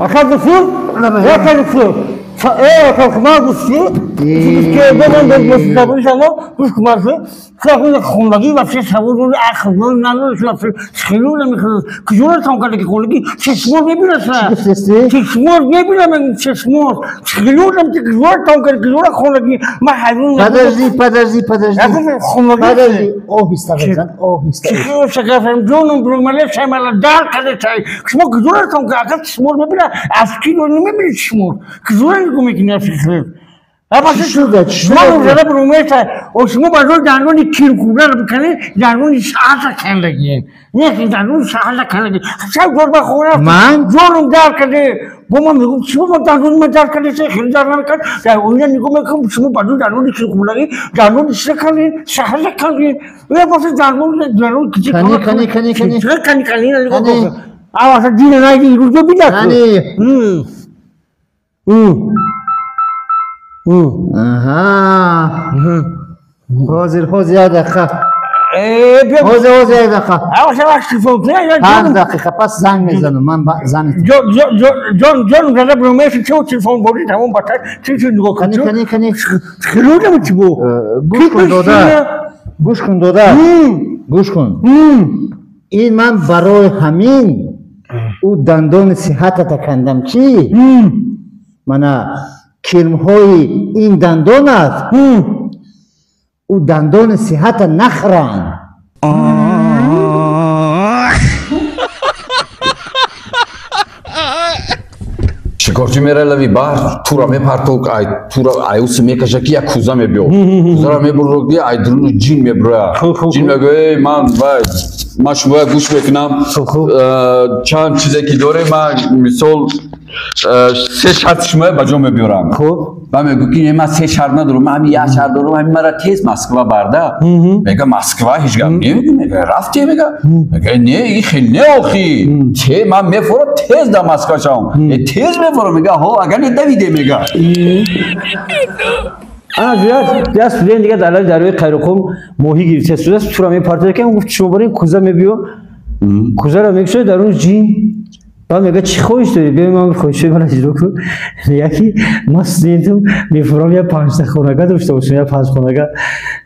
اخذ فلوس؟ لا اخذ فلوس. ايه كمان بصي كده من المستقبل شلون مش كمان فاقول خونگی و چه سوال اخبار نداره خیلون میخواد کجور تام کرده که خونگی چشمور میبینه چشمور میبینه چشمور خیلون هم که کجور تام کرده کجور خونگی ما حیوان подожди خونگی آهسته بزن چه شکافم جونم برمله شمال دار کرده چای شما کجور تام کرده چشمور میبینه از کی رو نمیبینه چشمور کجور میکنه فکر شده شما روزه برومه و شما بازور دندون کیرکوبه رو بکنید دندون شهر کندگین نه دندون شهر کندگین چه جور بخورم من جورم در کرده با من میگم شما با دندون من در کرده چه خیلی در نمیکرد در اونجا میگم شما بازور دندون کیرکوبه لگی دندون شهر کندگین و واسه دندون کچی کنی آوازه دین نایدی روزو بیداد آها حاضر یک دقیقه حاضر یک دقیقه 5 دقیقه پس زنگ میزنم من زنگ جان زده برمه چه تلفن بودی تمام بطر چه نگاه کنی خیلو نمی بو گوش کن این من برای همین او دندان صحت کندم چی من کلم های این دندان است او دندان صحت نخرن شکارچی میره لوی بار تو را میپرتوک ای تو را ایوس میکشه که یک کوزه میبیو کوزه را میبرو که ای درونو جین میبره جین میگه من شما گوش میکنم چند چیزی که داره من مثال 3 شرط شما بجا میبیارم و میگو که من 3 شرط ندارم من همین 1 شرط دارم همین مرا تیز مسکو برده میگه مسکو هیچ گم نمیگه میگه رفتی میگه نه این خیلی نه آخی من میفورم تیز در مسکو شام تیز میفورم میگه ها اگر ندویده میگه زیاد سودین دیگه دروی قیرقم ماهی گرفته سوده تو را میپرته که گفت شما برین کوزه میبیو کوزه را میکشه در اون جین و میگه چی خوش داری ببین من خوشی من اجرا کن یکی ماست دیدم میفرام یا 5 خونگاه داشته باشم یا 5 خونگاه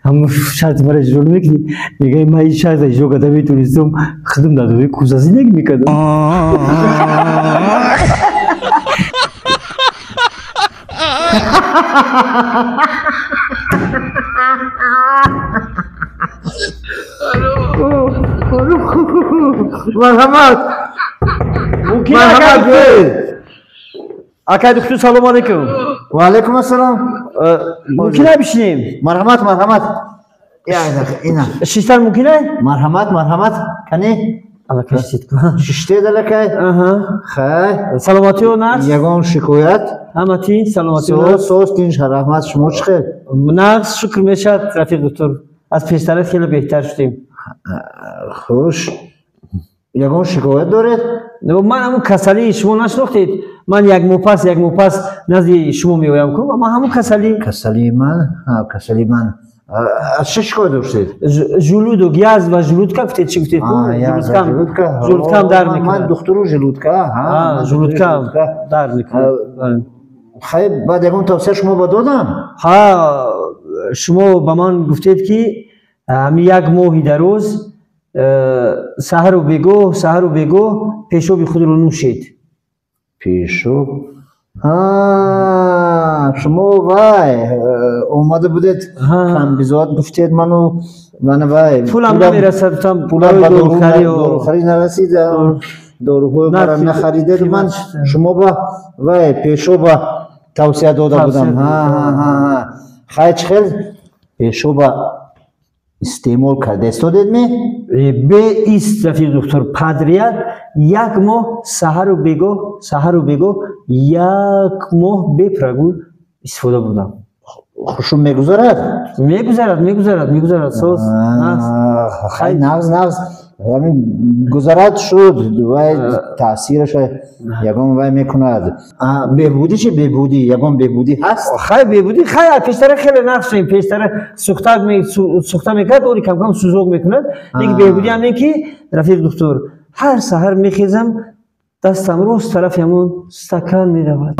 هم شرط من اجرا میکنی میگه من این شرط اجرا کرده میتونستم خدم داده کوزه زندگی میکردم مرحمت آقای دکتر سلام علیکم و علیکم السلام ممکنه بشینیم مرحمت اینا شیشتر ممکنه مرحمت کنی الله کشید کن ششته دلکه خیر سلامتی و نقص یگان شکایت همتی سلامتی و نقص سوست این رحمت شما چخیر نقص شکر میشد رفیق دکتر از پیشتر خیلی بهتر شدیم خوش یگان شکایت دارید؟ من همون کسلی شما نشناختید من یک موپس نزد شما میایم کنم اما همون کسلی من از چه شکایت داشتید؟ ژلود و گیاز و ژلودکا گفتید چی گفتید؟ ژلودکا در میکنه من دکتر ژلودکا در میکنه خیلی بعد یکم توصیه شما با دادم شما با من گفتید که همی 1 ماهی در روز سحر و بگو پیشو خود رو نوشید پیشو شما وای اومده بودید کم بیزاد گفتید من وای پولم نمیرسد پولم با داروخری نرسید داروهای برای نخریدید من شما با وای پیشو با توصیه داده بودم خیلی پیشو با استعمال کرده استودید می؟ به ایست رفیق دکتر پدریت 1 ماه سحر و بگو 1 ماه بپرگو استفاده بودم خوشم میگذرد سوز خیلی نغز همین گذرد شد و تاثیرش یگان وای میکند بهبودی چی بهبودی یگان بهبودی هست خیلی بهبودی خیلی پیشتر خیلی نقص این پیشتر سوخته میکرد اولی کم کم سوزوک میکند یک بهبودی هم این که رفیق دکتر هر سحر میخیزم دستم راست طرف همون استکان میرود